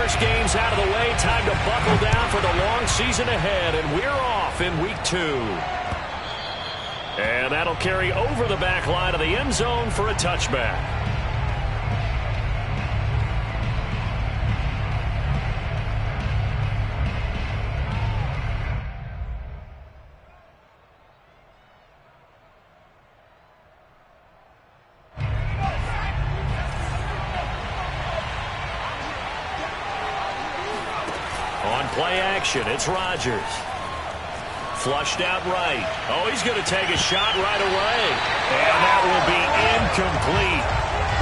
First game's out of the way. Time to buckle down for the long season ahead. And we're off in week 2. And that'll carry over the back line of the end zone for a touchback. On play action, it's Rodgers. Flushed out right. Oh, he's going to take a shot right away. And that will be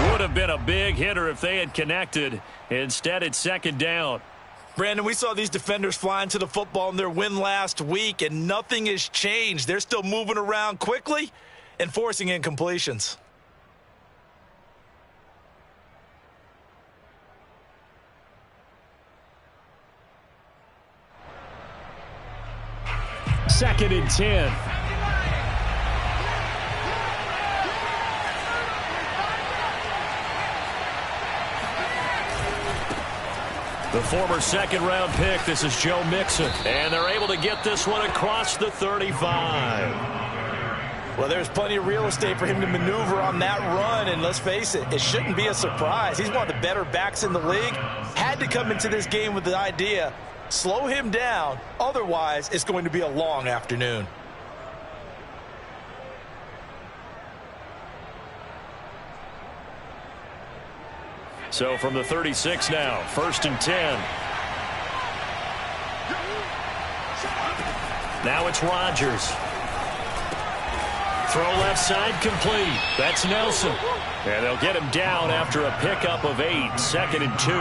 incomplete. Would have been a big hitter if they had connected. Instead, it's second down. Brandon, we saw these defenders flying to the football in their win last week, and nothing has changed. They're still moving around quickly and forcing incompletions. Second and 10. The former second-round pick, this is Joe Mixon. And they're able to get this one across the 35. Well, there's plenty of real estate for him to maneuver on that run, and let's face it, it shouldn't be a surprise. He's one of the better backs in the league. Had to come into this game with the idea, slow him down, otherwise it's going to be a long afternoon. So from the 36 now, first and 10. Now it's Rodgers. Throw left side complete. That's Nelson. And they'll get him down after a pickup of 8, second and 2.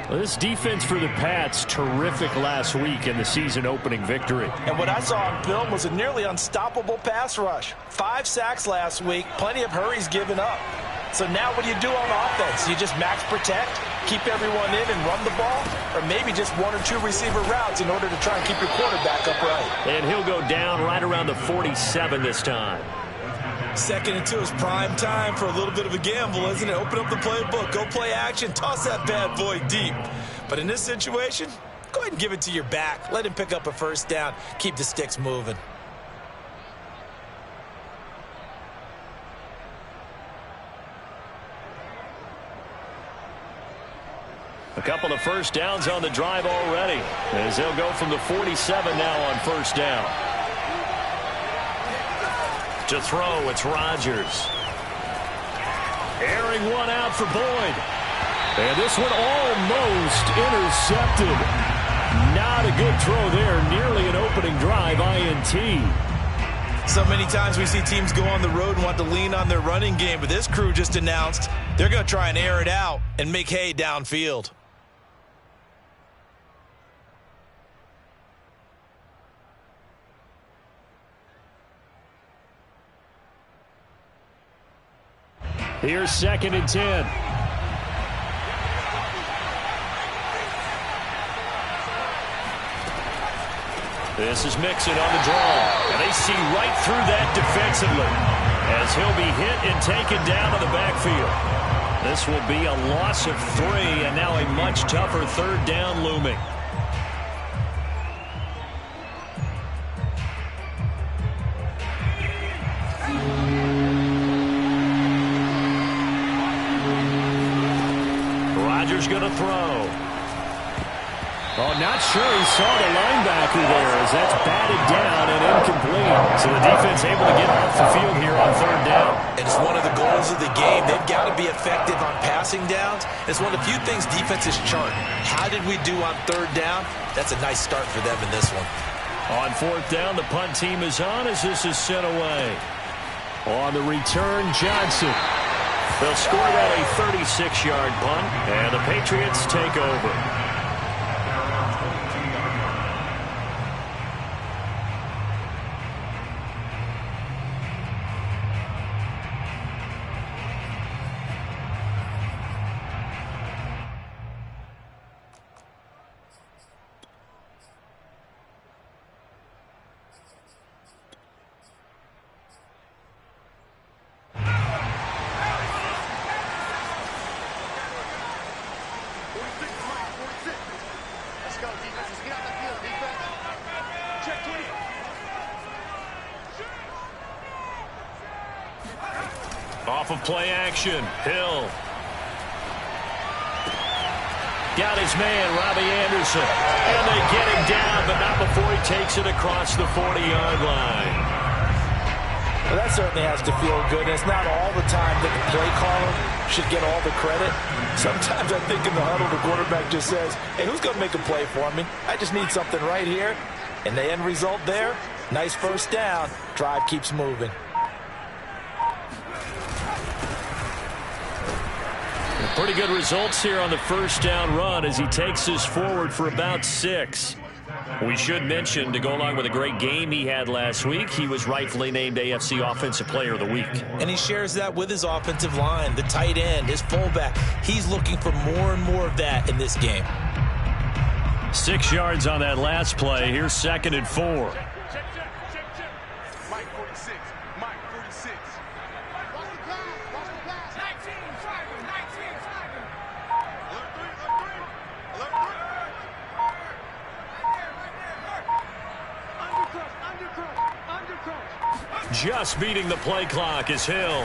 Well, this defense for the Pats, terrific last week in the season-opening victory. And what I saw on film was a nearly unstoppable pass rush. 5 sacks last week, plenty of hurries given up. So now what do you do on offense? You just max protect, keep everyone in and run the ball, or maybe just 1 or 2 receiver routes in order to try and keep your quarterback upright. And he'll go down right around the 47 this time. Second and 2 is prime time for a little bit of a gamble, isn't it? Open up the playbook, go play action, toss that bad boy deep. But in this situation, go ahead and give it to your back. Let him pick up a first down, keep the sticks moving. A couple of first downs on the drive already, as they'll go from the 47 now on first down. To throw, it's Rodgers. Airing one out for Boyd. And this one almost intercepted. Not a good throw there. Nearly an opening drive, INT. So many times we see teams go on the road and want to lean on their running game, but this crew just announced they're going to try and air it out and make hay downfield. Here's second and 10. This is Mixon on the draw. And they see right through that defensively as he'll be hit and taken down to the backfield. This will be a loss of 3 and now a much tougher third down looming. Rodgers going to throw. Oh, not sure he saw the linebacker there as that's batted down and incomplete. So the defense able to get off the field here on third down. And it's one of the goals of the game. They've got to be effective on passing downs. It's one of the few things defenses chart. How did we do on third down? That's a nice start for them in this one. On fourth down, the punt team is on as this is sent away. On the return, Johnson. They'll score that a 36-yard punt, and the Patriots take over. Off of play action, Hill. Got his man, Robbie Anderson. And they get him down, but not before he takes it across the 40-yard line. Well, that certainly has to feel good. It's not all the time that the play caller should get all the credit. Sometimes I think in the huddle, the quarterback just says, hey, who's going to make a play for me? I just need something right here. And the end result there, nice first down. Drive keeps moving. Pretty good results here on the first down run as he takes us forward for about 6. We should mention, to go along with a great game he had last week, he was rightfully named AFC Offensive Player of the Week. And he shares that with his offensive line, the tight end, his fullback. He's looking for more and more of that in this game. 6 yards on that last play. Here's 2nd and 4. Just beating the play clock is Hill.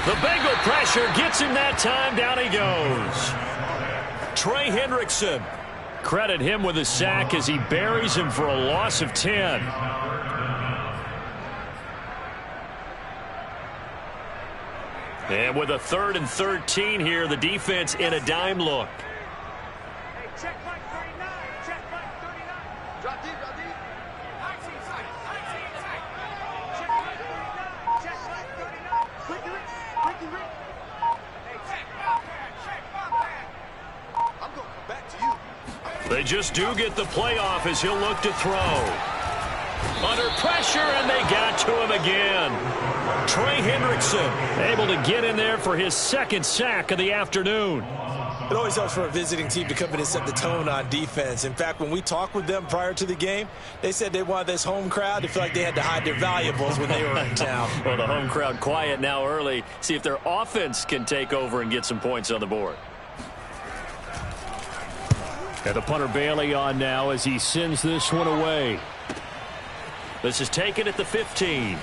The Bengal pressure gets him that time. Down he goes. Trey Hendrickson. Credit him with a sack as he buries him for a loss of 10. And with a 3rd and 13 here, the defense in a dime look. They just do get the playoff as he'll look to throw. Under pressure, and they got to him again. Trey Hendrickson able to get in there for his 2nd sack of the afternoon. It always helps for a visiting team to come in and set the tone on defense. In fact, when we talked with them prior to the game, they said they wanted this home crowd to feel like they had to hide their valuables when they were in town. Well, the home crowd quiet now early. See if their offense can take over and get some points on the board. And the punter Bailey on now as he sends this one away. This is taken at the 15.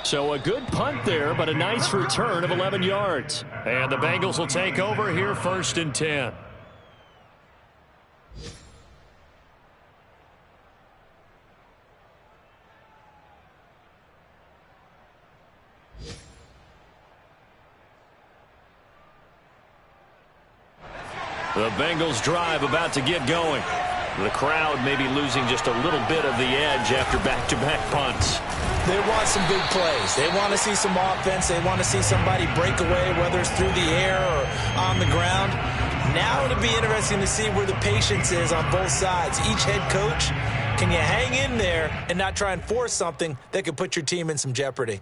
So a good punt there, but a nice return of 11 yards. And the Bengals will take over here 1st and 10. The Bengals drive about to get going. The crowd may be losing just a little bit of the edge after back-to-back punts. They want some big plays. They want to see some offense. They want to see somebody break away, whether it's through the air or on the ground. Now it'll be interesting to see where the patience is on both sides. Each head coach, can you hang in there and not try and force something that could put your team in some jeopardy?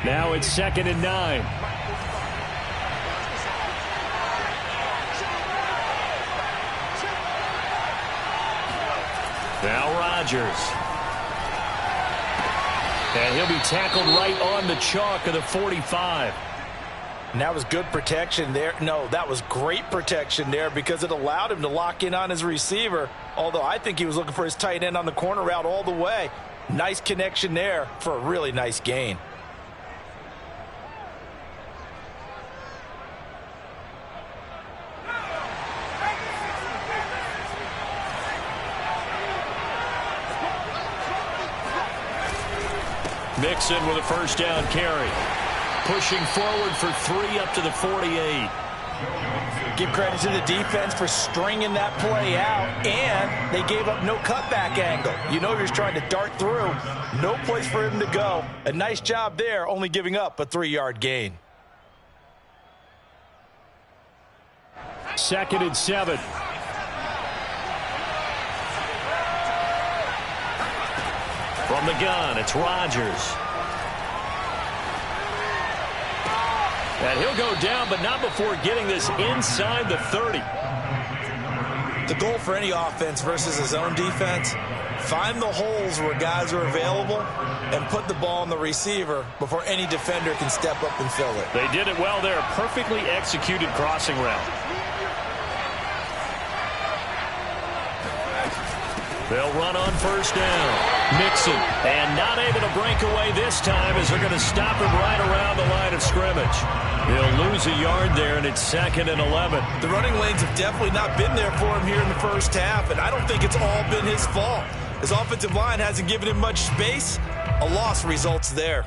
Now it's 2nd and 9. Now Rodgers. And he'll be tackled right on the chalk of the 45. And that was good protection there. No, that was great protection there because it allowed him to lock in on his receiver, although I think he was looking for his tight end on the corner route all the way. Nice connection there for a really nice gain. Mixon with a 1st down carry. Pushing forward for 3 up to the 48. Give credit to the defense for stringing that play out, and they gave up no cutback angle. You know you're trying to dart through. No place for him to go. A nice job there, only giving up a 3-yard gain. 2nd and 7. From the gun, it's Rodgers. And he'll go down, but not before getting this inside the 30. The goal for any offense versus his own defense, find the holes where guys are available and put the ball on the receiver before any defender can step up and fill it. They did it well there. Perfectly executed crossing route. They'll run on first down. Mixon, and not able to break away this time as they're going to stop him right around the line of scrimmage. He'll lose a yard there, and it's 2nd and 11. The running lanes have definitely not been there for him here in the first half, and I don't think it's all been his fault. His offensive line hasn't given him much space. A loss results there.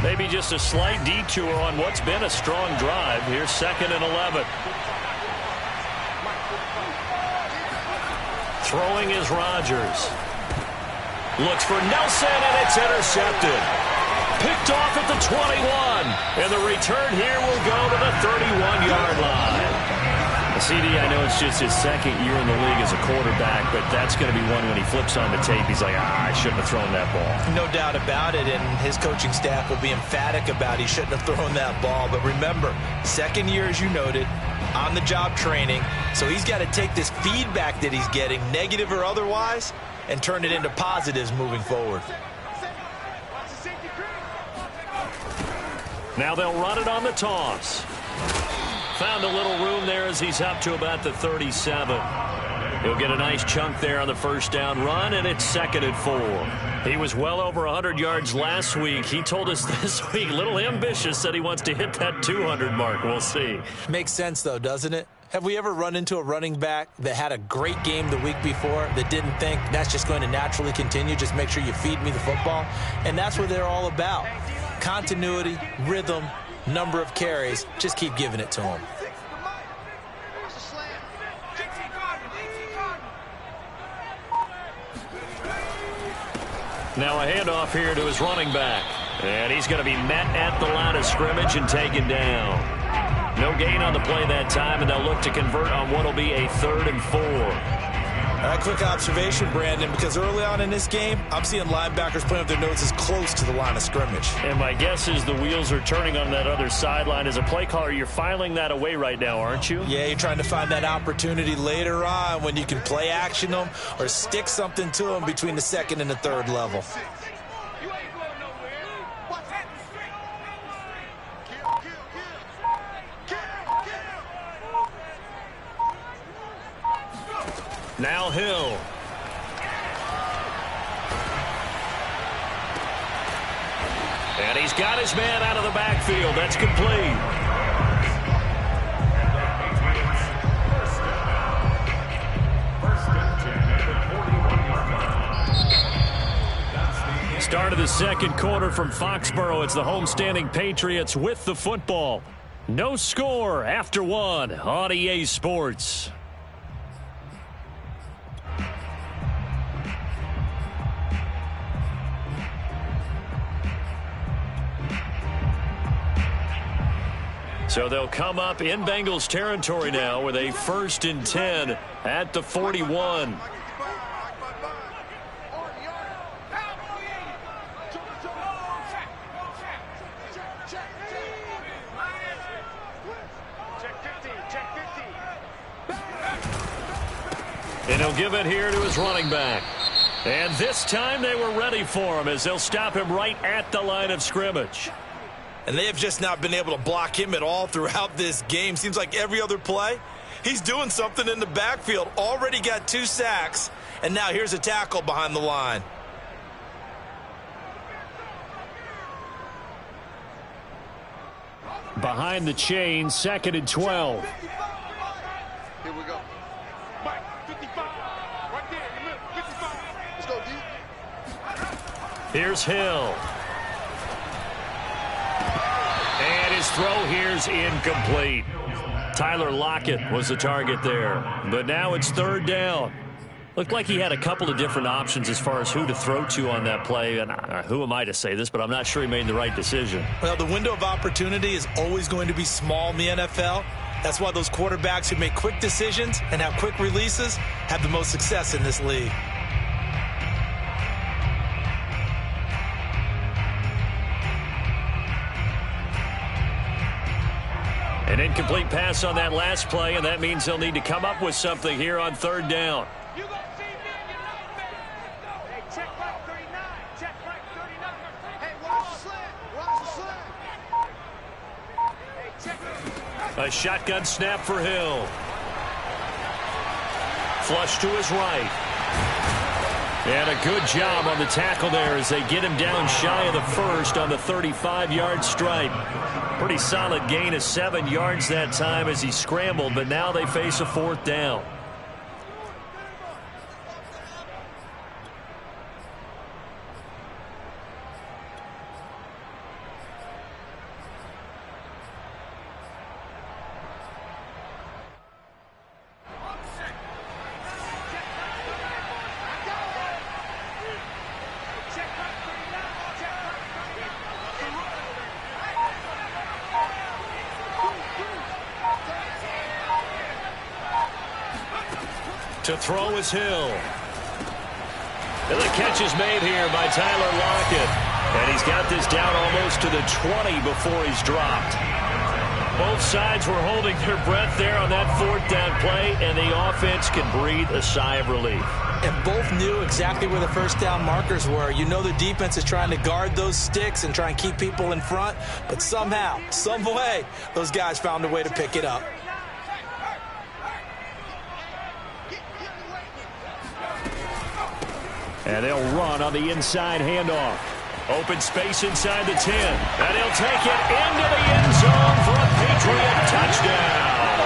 Maybe just a slight detour on what's been a strong drive. Here's 2nd and 11. Throwing is Rodgers. Looks for Nelson, and it's intercepted. Picked off at the 21. And the return here will go to the 31-yard line. CD, I know it's just his 2nd year in the league as a quarterback, but that's going to be one when he flips on the tape. He's like, I shouldn't have thrown that ball. No doubt about it, and his coaching staff will be emphatic about he shouldn't have thrown that ball. But remember, 2nd year, as you noted, on-the-job training. So he's got to take this feedback that he's getting, negative or otherwise, and turn it into positives moving forward. Now they'll run it on the toss. Found a little room there as he's up to about the 37. He'll get a nice chunk there on the first down run, and it's 2nd and 4. He was well over 100 yards last week. He told us this week, a little ambitious, said he wants to hit that 200 mark. We'll see. Makes sense, though, doesn't it? Have we ever run into a running back that had a great game the week before that didn't think that's just going to naturally continue? Just make sure you feed me the football. And that's what they're all about. Continuity, rhythm, number of carries. Just keep giving it to him. Now a handoff here to his running back. And he's going to be met at the line of scrimmage and taken down. No gain on the play that time, and they'll look to convert on what will be a 3rd and 4. All right, quick observation, Brandon, because early on in this game, I'm seeing linebackers playing with their noses close to the line of scrimmage. And my guess is the wheels are turning on that other sideline. As a play caller, you're filing that away right now, aren't you? Yeah, you're trying to find that opportunity later on when you can play action them or stick something to them between the 2nd and the 3rd level. Now Hill. And he's got his man out of the backfield. That's complete. Start of the 2nd quarter from Foxborough. It's the homestanding Patriots with the football. No score after 1 on EA Sports. So they'll come up in Bengals territory now with a 1st and 10 at the 41. And he'll give it here to his running back. And this time they were ready for him as they'll stop him right at the line of scrimmage. And they have just not been able to block him at all throughout this game. Seems like every other play, he's doing something in the backfield. Already got 2 sacks, and now here's a tackle behind the line. Behind the chain, 2nd and 12. Here we go. Mike, 55. Right there in the middle. 55. Let's go, D. Here's Hill. And his throw here's incomplete. Tyler Lockett was the target there. But now it's 3rd down. Looked like he had a couple of different options as far as who to throw to on that play. And who am I to say this, but I'm not sure he made the right decision. Well, the window of opportunity is always going to be small in the NFL. That's why those quarterbacks who make quick decisions and have quick releases have the most success in this league. An incomplete pass on that last play, and that means they'll need to come up with something here on 3rd down. You gonna see me in your life, man. Hey, check right 39. Check right 39. Hey, watch the slant. Watch the slant. Hey, check it. A shotgun snap for Hill. Flush to his right. And a good job on the tackle there as they get him down shy of the first on the 35-yard stripe. Pretty solid gain of 7 yards that time as he scrambled, but now they face a 4th down. To throw is Hill. And the catch is made here by Tyler Lockett. And he's got this down almost to the 20 before he's dropped. Both sides were holding their breath there on that 4th down play, and the offense can breathe a sigh of relief. And both knew exactly where the first down markers were. You know the defense is trying to guard those sticks and try and keep people in front, but somehow, some way, those guys found a way to pick it up. And they'll run on the inside handoff. Open space inside the 10. And he'll take it into the end zone for a Patriot touchdown.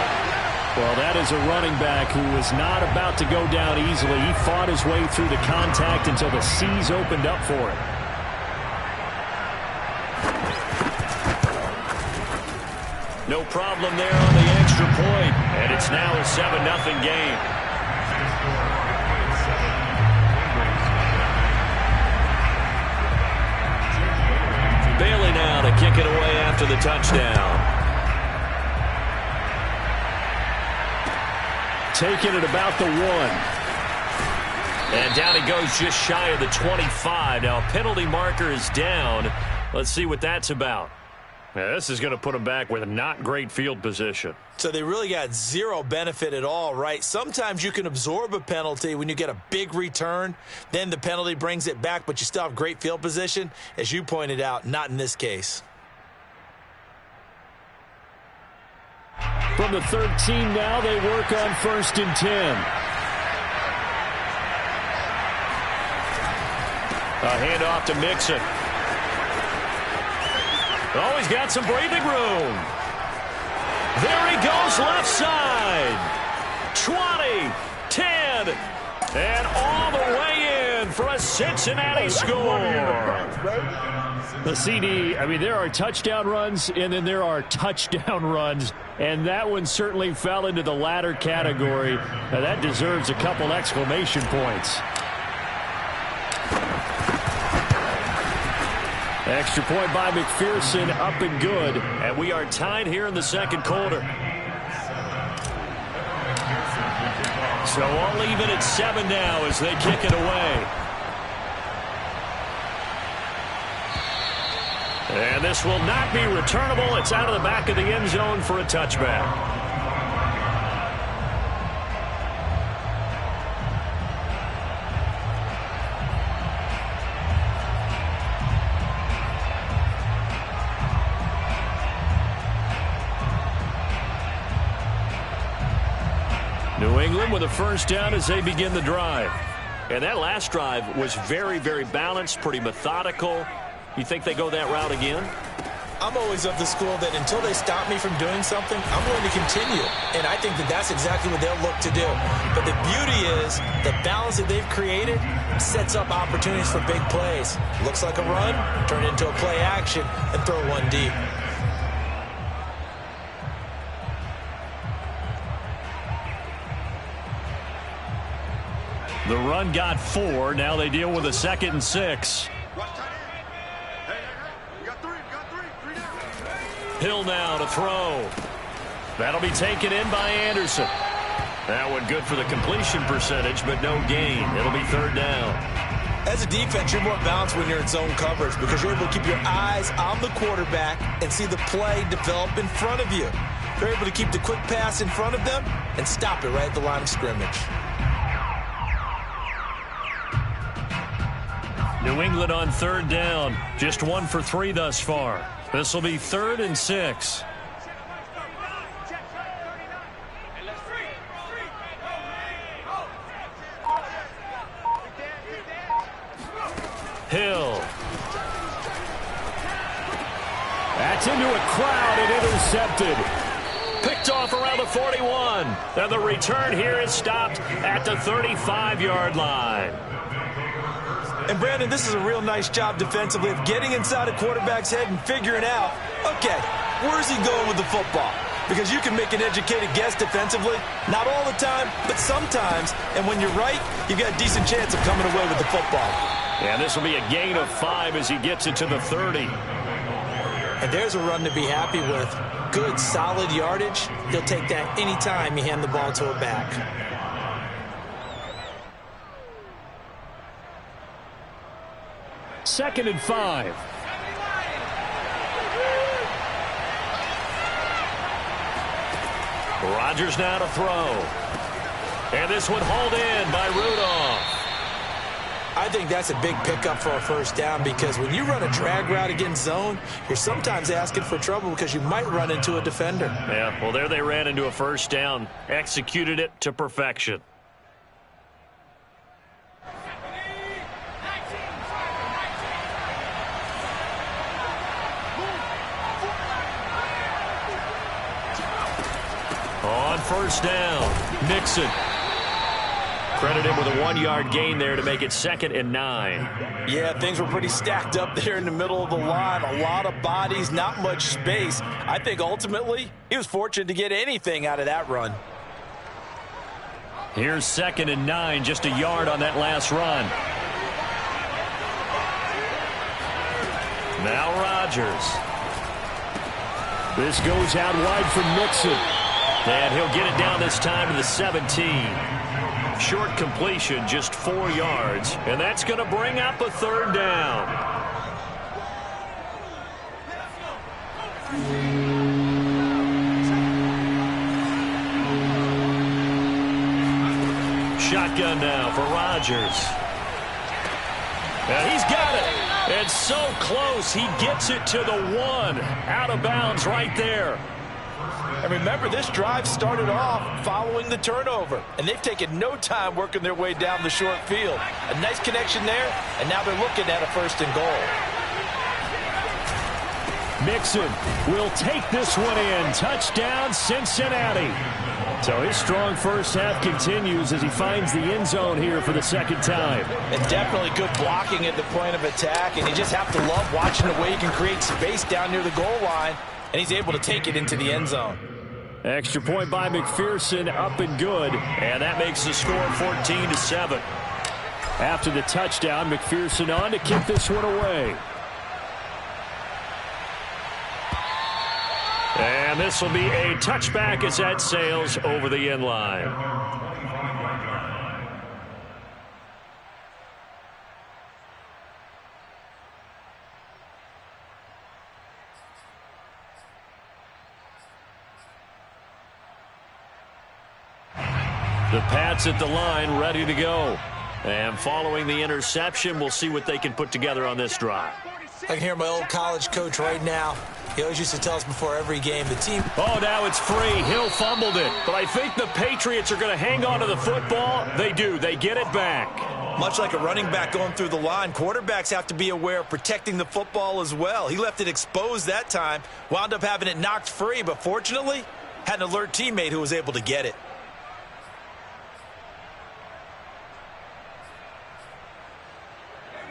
Well, that is a running back who was not about to go down easily. He fought his way through the contact until the seas opened up for him. No problem there on the extra point. And it's now a 7-0 game. Bailey now to kick it away after the touchdown. Taking it about the 1. And down he goes just shy of the 25. Now a penalty marker is down. Let's see what that's about. Now, this is going to put them back with a not great field position. So they really got zero benefit at all, right? Sometimes you can absorb a penalty when you get a big return. Then the penalty brings it back, but you still have great field position. As you pointed out, not in this case. From the 13 now, they work on 1st and 10. A handoff to Mixon. Oh, he's got some breathing room. There he goes left side. 20, 10, and all the way in for a Cincinnati score. The CD, I mean, there are touchdown runs, and then there are touchdown runs, and that one certainly fell into the latter category. Now, that deserves a couple exclamation points. Extra point by McPherson, up and good. And we are tied here in the 2nd quarter. So all even at 7 now as they kick it away. And this will not be returnable. It's out of the back of the end zone for a touchback. New England with a 1st down as they begin the drive. And that last drive was very, very balanced, pretty methodical. You think they go that route again? I'm always of the school that until they stop me from doing something, I'm going to continue. And I think that that's exactly what they'll look to do. But the beauty is the balance that they've created sets up opportunities for big plays. Looks like a run, turn it into a play action, and throw one deep. The run got 4. Now they deal with a 2nd and 6. Hill now to throw. That'll be taken in by Anderson. That one good for the completion percentage, but no gain. It'll be 3rd down. As a defense, you're more balanced when you're in zone coverage because you're able to keep your eyes on the quarterback and see the play develop in front of you. You're able to keep the quick pass in front of them and stop it right at the line of scrimmage. New England on 3rd down. Just 1 for 3 thus far. This will be 3rd and 6. gets into a crowd and intercepted. Picked off around the 41. And the return here is stopped at the 35-yard line. And, Brandon, this is a real nice job defensively of getting inside a quarterback's head and figuring out, okay, where's he going with the football? Because you can make an educated guess defensively. Not all the time, but sometimes. And when you're right, you've got a decent chance of coming away with the football. And this will be a gain of 5 as he gets it to the 30. And there's a run to be happy with. Good, solid yardage. He'll take that any time you hand the ball to a back. Second and 5. Rodgers now to throw. And this one hauled in by Rudolph. I think that's a big pickup for a first down because when you run a drag route against zone, you're sometimes asking for trouble because you might run into a defender. Yeah, well, there they ran into a first down. Executed it to perfection. On first down, Nixon. Credit him with a 1-yard gain there to make it 2nd and 9. Yeah, things were pretty stacked up there in the middle of the line. A lot of bodies, not much space. I think ultimately he was fortunate to get anything out of that run. Here's 2nd and 9, just a yard on that last run. Now Rodgers. This goes out wide for Nixon. And he'll get it down this time to the 17. Short completion, just 4 yards. And that's going to bring up a 3rd down. Shotgun now for Rodgers. And he's got it. It's so close. He gets it to the 1. Out of bounds right there. And remember, this drive started off following the turnover. And they've taken no time working their way down the short field. A nice connection there, and now they're looking at a 1st and goal. Mixon will take this one in. Touchdown, Cincinnati. So his strong first half continues as he finds the end zone here for the 2nd time. And definitely good blocking at the point of attack. And you just have to love watching the way he can create space down near the goal line. And he's able to take it into the end zone. Extra point by McPherson, up and good. And that makes the score 14-7. After the touchdown, McPherson on to kick this one away. And this will be a touchback as that sails over the end line. The Pats at the line, ready to go. And following the interception, we'll see what they can put together on this drive. I can hear my old college coach right now. He always used to tell us before every game, the team... Oh, now it's free. Hill fumbled it. But I think the Patriots are going to hang on to the football. They do. They get it back. Much like a running back going through the line, quarterbacks have to be aware of protecting the football as well. He left it exposed that time, wound up having it knocked free, but fortunately, had an alert teammate who was able to get it.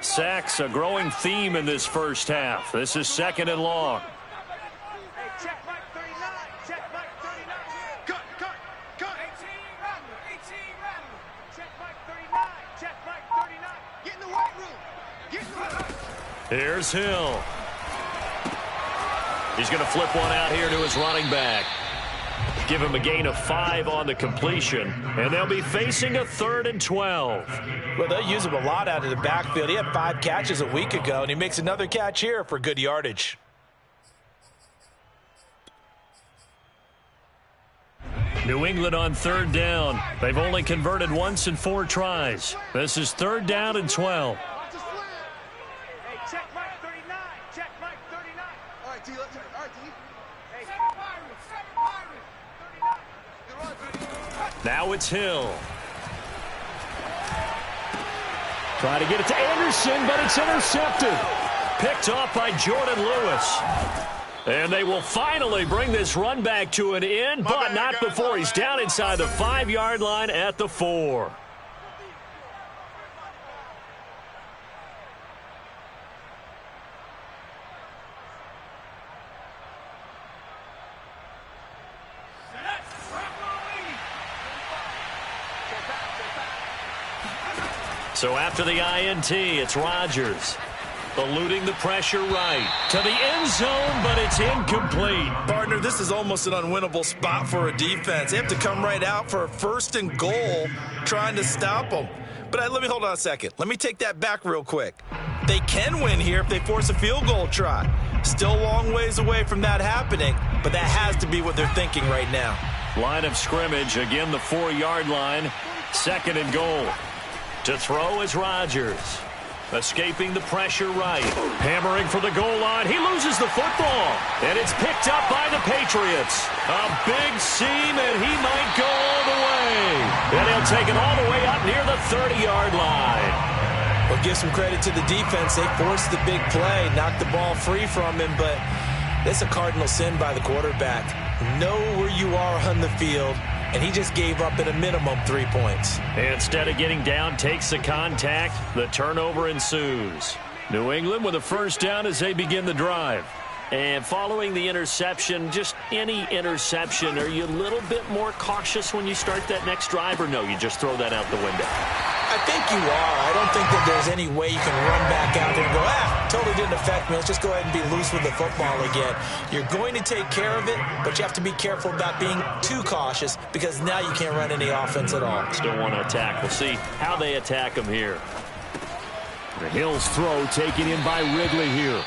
Sacks, a growing theme in this first half. This is 2nd and long. Hey, check Mike 39. Check Mike 39. Cut. 18 run. Check Mike 39. Check Mike 39. Get in the weight room. Get in the weight room. Here's Hill. He's going to flip one out here to his running back. Give him a gain of 5 on the completion. And they'll be facing a 3rd and 12. Well, they'll use him a lot out of the backfield. He had 5 catches a week ago, and he makes another catch here for good yardage. New England on 3rd down. They've only converted once in 4 tries. This is 3rd down and 12. Watch the slam. Hey, check Mike 39. Check Mike 39. All right, T. Let's turn. All right, T. Hey, 7 Pirates. 39. Now it's Hill. Try to get it to Anderson, but it's intercepted. Picked off by Jordan Lewis. And they will finally bring this run back to an end, but not before he's down inside the 5-yard line at the 4. So after the INT, it's Rodgers. Eluding the pressure right to the end zone, but it's incomplete. Partner, this is almost an unwinnable spot for a defense. They have to come right out for a 1st and goal trying to stop them. But let me hold on a second. Let me take that back real quick. They can win here if they force a field goal try. Still a long ways away from that happening, but that has to be what they're thinking right now. Line of scrimmage, again the 4-yard line, 2nd and goal. To throw is Rodgers. Escaping the pressure right. Hammering for the goal line. He loses the football. And it's picked up by the Patriots. A big seam, and he might go all the way. And he'll take it all the way up near the 30-yard line. Well, give some credit to the defense. They forced the big play, knocked the ball free from him, but it's a cardinal sin by the quarterback. Know where you are on the field, and he just gave up at a minimum 3 points. Instead of getting down, takes the contact. The turnover ensues. New England with a 1st down as they begin the drive. And following the interception, just any interception, are you a little bit more cautious when you start that next drive, or no, you just throw that out the window? I think you are. I don't think that there's any way you can run back out there and go, totally didn't affect me. Let's just go ahead and be loose with the football again. You're going to take care of it, but you have to be careful about being too cautious because now you can't run any offense at all. Still want to attack. We'll see how they attack him here. The Hill's throw taken in by Ridley here.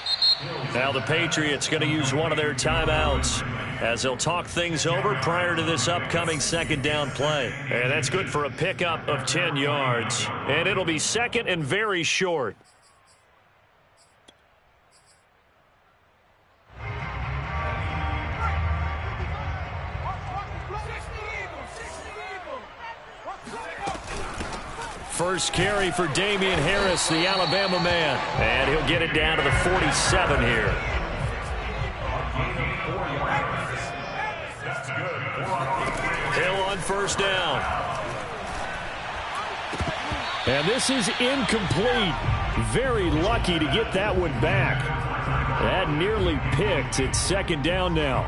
Now the Patriots going to use one of their timeouts as they'll talk things over prior to this upcoming 2nd down play. And that's good for a pickup of 10 yards. And it'll be 2nd and very short. First carry for Damian Harris, the Alabama man. And he'll get it down to the 47 here. Hill on 1st down. And this is incomplete. Very lucky to get that one back. That nearly picked. It's 2nd down now.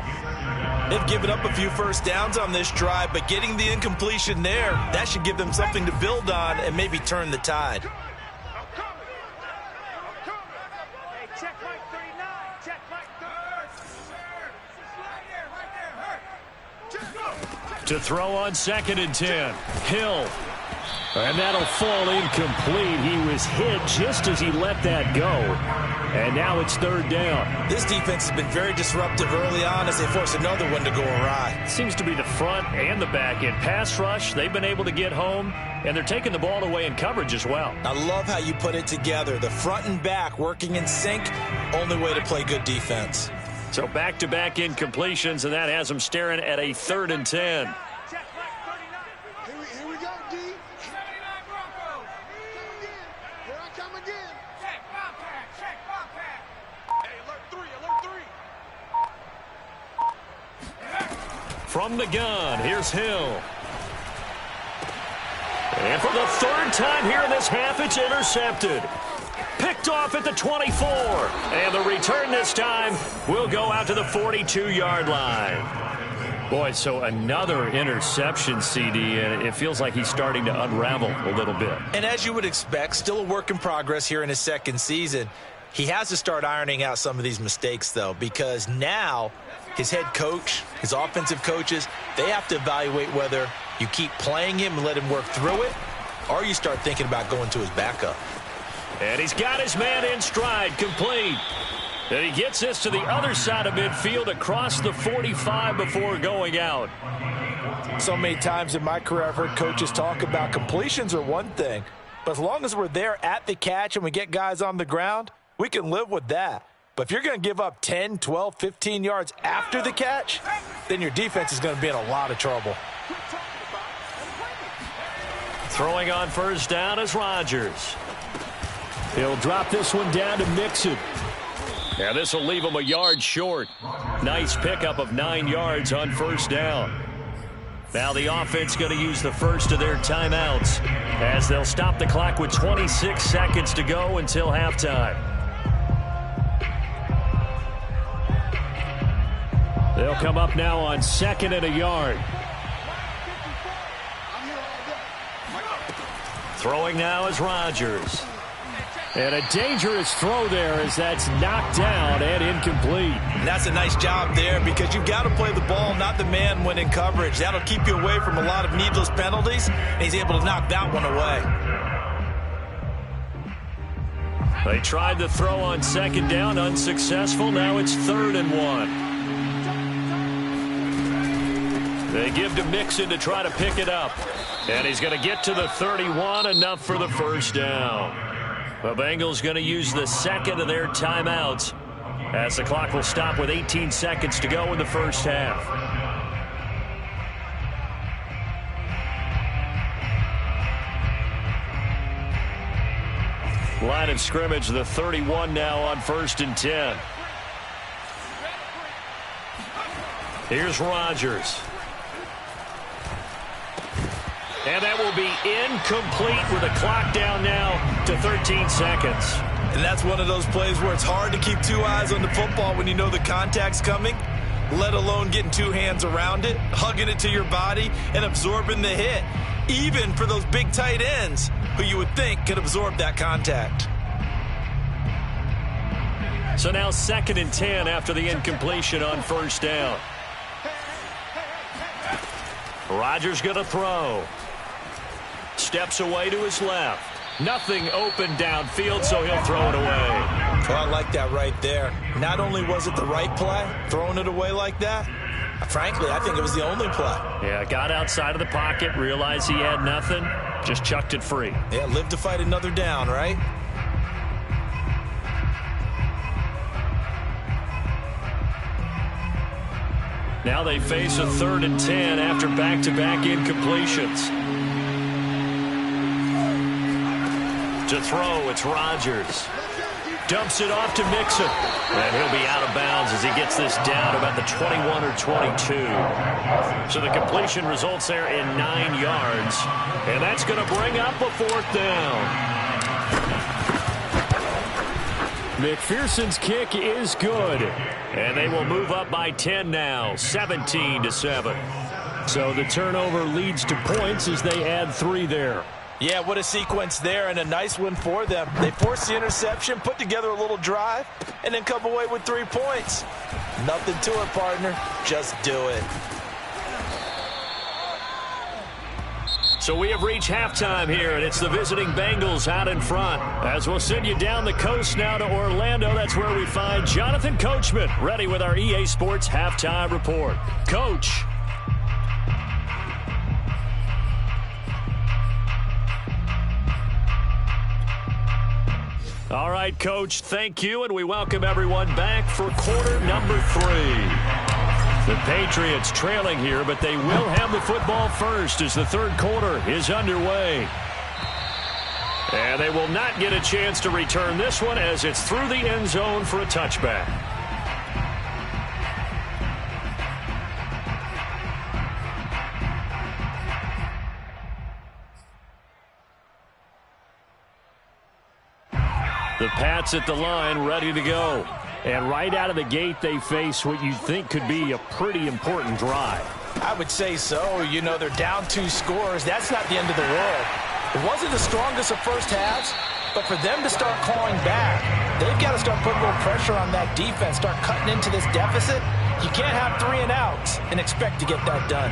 They've given up a few 1st downs on this drive, but getting the incompletion there, that should give them something to build on and maybe turn the tide. Hey, check Mike 39. Check Mike 39. To throw on 2nd and 10. Hill. And that'll fall incomplete. He was hit just as he let that go. And now it's 3rd down. This defense has been very disruptive early on as they force another one to go awry. Seems to be the front and the back end. Pass rush, they've been able to get home, and they're taking the ball away in coverage as well. I love how you put it together. The front and back working in sync, only way to play good defense. So back-to-back incompletions, and that has them staring at a 3rd and 10. Check Mike 39. Here we go, D. 79 Broncos. Here I come again. Check Bobcat. Check Bobcat. Hey, alert 3. From the gun, here's Hill. And for the 3rd time here in this half, it's intercepted. Picked off at the 24. And the return this time will go out to the 42-yard line. Boy, so another interception, CD, and it feels like he's starting to unravel a little bit. And as you would expect, still a work in progress here in his 2nd season. He has to start ironing out some of these mistakes, though, because now his head coach, his offensive coaches, they have to evaluate whether you keep playing him and let him work through it, or you start thinking about going to his backup. And he's got his man in stride, complete. And he gets this to the other side of midfield across the 45 before going out. So many times in my career I've heard coaches talk about completions are one thing, but as long as we're there at the catch and we get guys on the ground, we can live with that. But if you're going to give up 10, 12, 15 yards after the catch, then your defense is going to be in a lot of trouble. Throwing on 1st down is Rodgers. He'll drop this one down to Mixon. Now this will leave him a yard short. Nice pickup of 9 yards on first down. Now the offense going to use the first of their timeouts as they'll stop the clock with 26 seconds to go until halftime. They'll come up now on 2nd and a yard. Throwing now is Rodgers. And a dangerous throw there as that's knocked down and incomplete. And that's a nice job there because you've got to play the ball, not the man when in coverage. That'll keep you away from a lot of needless penalties, and he's able to knock that one away. They tried the throw on 2nd down, unsuccessful. Now it's 3rd and 1. They give to Mixon to try to pick it up. And he's going to get to the 31, enough for the first down. The Bengals going to use the 2nd of their timeouts as the clock will stop with 18 seconds to go in the first half. Line of scrimmage, the 31 now on 1st and 10. Here's Rodgers. And that will be incomplete with a clock down now to 13 seconds. And that's one of those plays where it's hard to keep 2 eyes on the football when you know the contact's coming, let alone getting 2 hands around it, hugging it to your body, and absorbing the hit, even for those big tight ends who you would think could absorb that contact. So now 2nd and 10 after the incompletion on first down. Rodgers going to throw. Steps away to his left. Nothing open downfield, so he'll throw it away. Well, I like that right there. Not only was it the right play, throwing it away like that, frankly, I think it was the only play. Yeah, got outside of the pocket, realized he had nothing, just chucked it free. Yeah, live to fight another down, right? Now they face a 3rd and 10 after back-to-back incompletions. To throw, it's Rodgers. Dumps it off to Mixon. And he'll be out of bounds as he gets this down about the 21 or 22. So the completion results there in 9 yards. And that's going to bring up a 4th down. McPherson's kick is good. And they will move up by 10 now, 17-7. So the turnover leads to points as they add 3 there. Yeah, what a sequence there, and a nice one for them. They force the interception, put together a little drive, and then come away with 3 points. Nothing to it, partner. Just do it. So we have reached halftime here, and it's the visiting Bengals out in front. As we'll send you down the coast now to Orlando, that's where we find Jonathan Coachman, ready with our EA Sports Halftime Report. Coach. All right, Coach, thank you, and we welcome everyone back for quarter number 3. The Patriots trailing here, but they will have the football first as the 3rd quarter is underway. And they will not get a chance to return this one as it's through the end zone for a touchback. The Pats at the line, ready to go. And right out of the gate, they face what you think could be a pretty important drive. I would say so. You know, they're down 2 scores. That's not the end of the world. It wasn't the strongest of first halves, but for them to start clawing back, they've got to start putting a little pressure on that defense, start cutting into this deficit. You can't have 3 and outs and expect to get that done.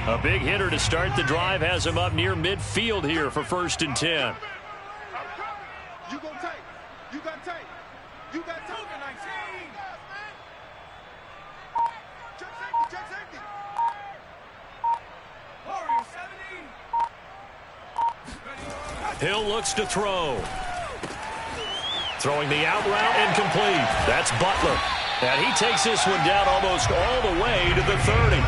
A big hitter to start the drive has him up near midfield here for 1st and 10. You go tight. You got tight. You got tight. 19. Check safety. Check safety. Warrior 70. Hill looks to throw. Throwing the out route incomplete. That's Butler. And he takes this one down almost all the way to the 30.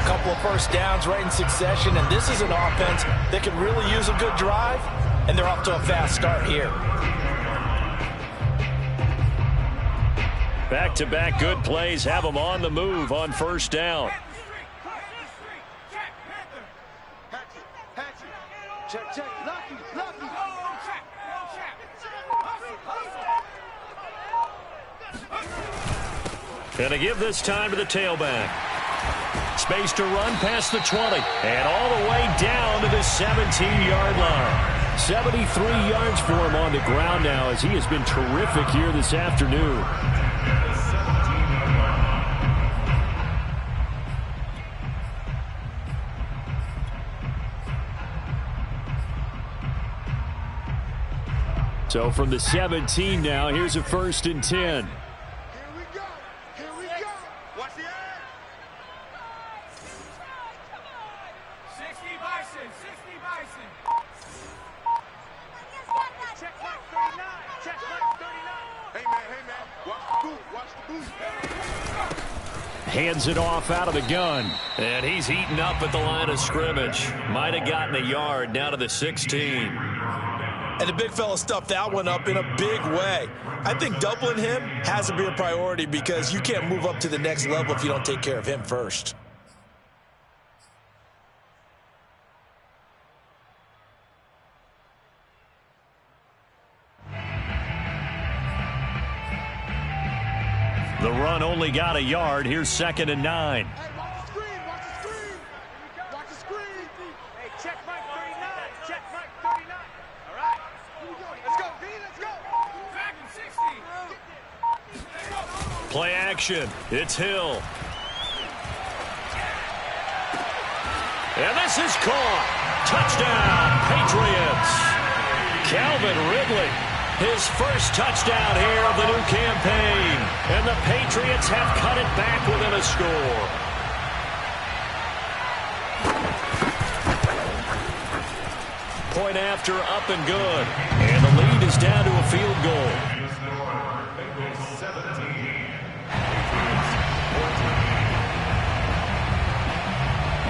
A couple of first downs right in succession, and this is an offense that can really use a good drive, and they're off to a fast start here. Back-to-back good plays have them on the move on first down. Check, check, lucky. Gonna give this time to the tailback. Space to run past the 20 and all the way down to the 17-yard line. 73 yards for him on the ground now as he has been terrific here this afternoon. So from the 17 now, here's a 1st and 10. Here we go. Watch the edge. 60 Bison. Check mark 39. Check mark 39. Hey, man. Watch the boot. Hands it off out of the gun. And he's eaten up at the line of scrimmage. Might have gotten a yard down to the 16. And the big fella stuffed that one up in a big way. I think doubling him has to be a priority because you can't move up to the next level if you don't take care of him first. The run only got a yard. Here's 2nd and 9. Hey, watch the screen. Hey, check mark 39. Check mark 39. All right. Let's go, V. Let's go. Back in 60. Play action. It's Hill. And this is caught. Touchdown, Patriots. Calvin Ridley, his first touchdown here of the new campaign. And the Patriots have cut it back within a score. Point after, up and good. And the lead is down to a field goal.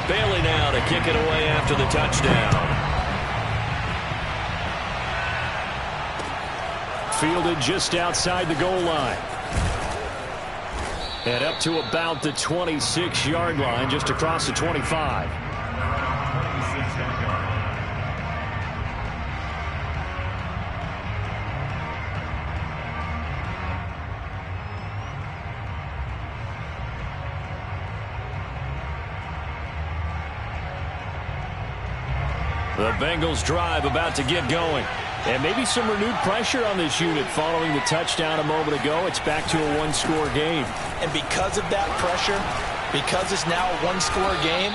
Bailey now to kick it away after the touchdown. Fielded just outside the goal line. And up to about the 26-yard line, just across the 25. The Bengals drive about to get going. And maybe some renewed pressure on this unit following the touchdown a moment ago. It's back to a one-score game. And because of that pressure, because it's now a one-score game,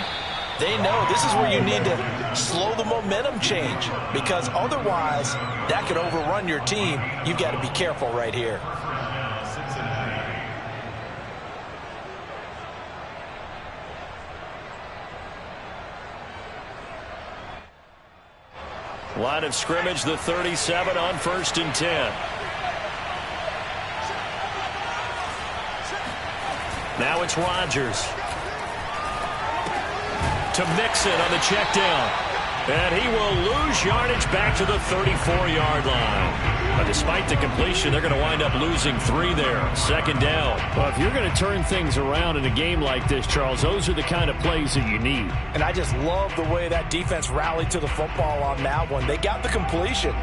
they know this is where you need to slow the momentum change. Because otherwise, that could overrun your team. You've got to be careful right here. Line of scrimmage, the 37 on 1st and 10. Now it's Rodgers. To Mixon on the check down. And he will lose yardage back to the 34-yard line. But despite the completion, they're going to wind up losing 3 there. 2nd down. Well, if you're going to turn things around in a game like this, Charles, those are the kind of plays that you need. And I just love the way that defense rallied to the football on that one. They got the completion,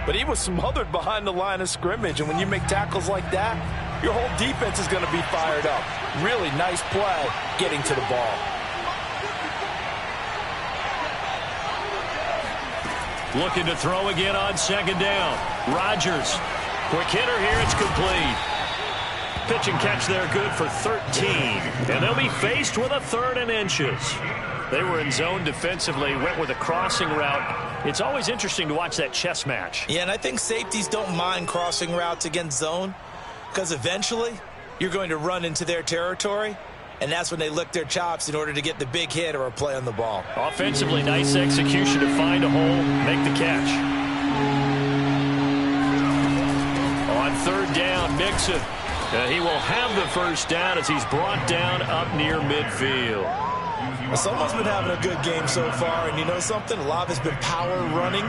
but he was smothered behind the line of scrimmage. And when you make tackles like that, your whole defense is going to be fired up. Really nice play getting to the ball. Looking to throw again on 2nd down. Rodgers. Quick hitter here. It's complete. Pitch and catch there good for 13. And they'll be faced with a 3rd and inches. They were in zone defensively, went with a crossing route. It's always interesting to watch that chess match. Yeah, and I think safeties don't mind crossing routes against zone because eventually you're going to run into their territory. And that's when they lick their chops in order to get the big hit or a play on the ball. Offensively, nice execution to find a hole, make the catch. On 3rd down, Mixon. He will have the 1st down as he's brought down up near midfield. Well, someone's been having a good game so far, and you know something? A lot has been power running.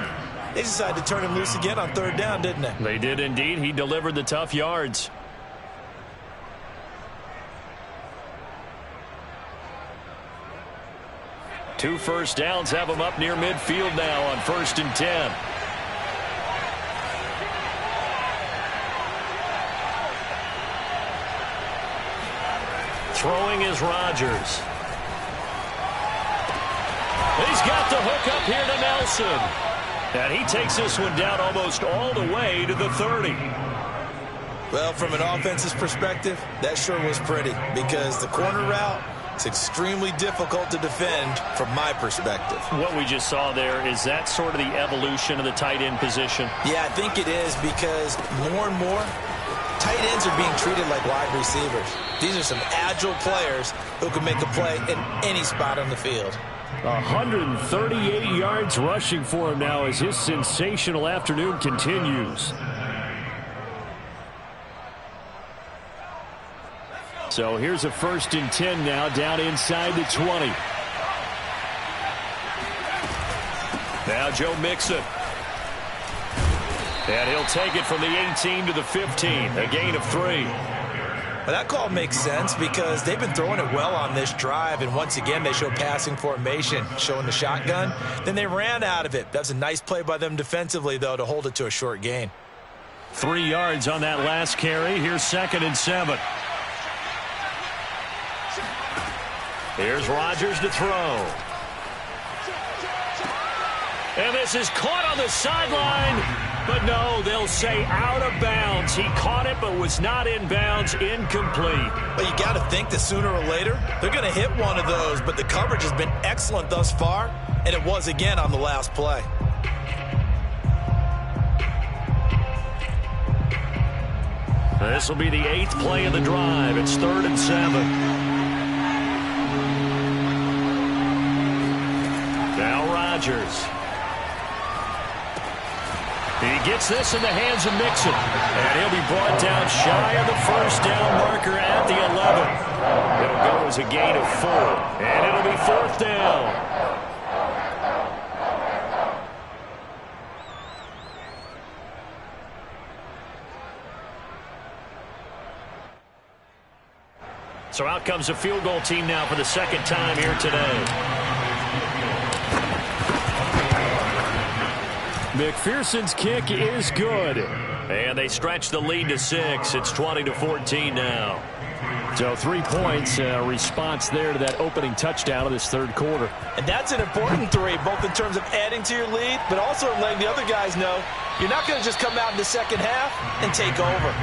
They decided to turn him loose again on third down, didn't they? They did indeed. He delivered the tough yards. Two first downs have him up near midfield now on 1st and 10. Throwing is Rodgers. He's got the hook up here to Nelson. And he takes this one down almost all the way to the 30. Well, from an offense's perspective, that sure was pretty because the corner route is extremely difficult to defend from my perspective. What we just saw there, is that sort of the evolution of the tight end position? Yeah, I think it is because more and more tight ends are being treated like wide receivers. These are some agile players who can make a play in any spot on the field. 138 yards rushing for him now as his sensational afternoon continues. So here's a 1st and 10 now down inside the 20. Now Joe Mixon. And he'll take it from the 18 to the 15, a gain of 3. Well, that call makes sense because they've been throwing it well on this drive, and once again they show passing formation, showing the shotgun. Then they ran out of it. That's a nice play by them defensively, though, to hold it to a short gain. 3 yards on that last carry. Here's 2nd and 7. Here's Rodgers to throw. And this is caught on the sideline. But no, they'll say out of bounds. He caught it but was not in bounds. Incomplete. But you got to think that sooner or later they're going to hit one of those. But the coverage has been excellent thus far, and it was again on the last play. This will be the 8th play of the drive. It's 3rd and 7. Now Rodgers. He gets this in the hands of Mixon. And he'll be brought down shy of the 1st down marker at the 11. It'll go as a gain of 4. And it'll be 4th down. So out comes the field goal team now for the 2nd time here today. McPherson's kick is good. And they stretch the lead to 6. It's 20-14 now. So 3 points, response there to that opening touchdown of this 3rd quarter. And that's an important 3, both in terms of adding to your lead, but also letting the other guys know you're not going to just come out in the second half and take over.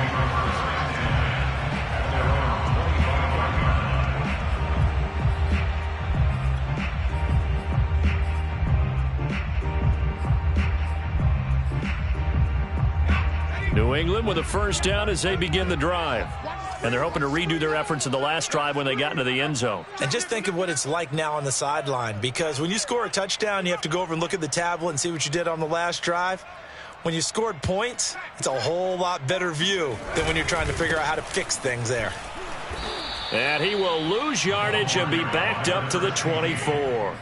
New England with a 1st down as they begin the drive. And they're hoping to redo their efforts in the last drive when they got into the end zone. And just think of what it's like now on the sideline, because when you score a touchdown, you have to go over and look at the tablet and see what you did on the last drive. When you scored points, it's a whole lot better view than when you're trying to figure out how to fix things there. And he will lose yardage and be backed up to the 24.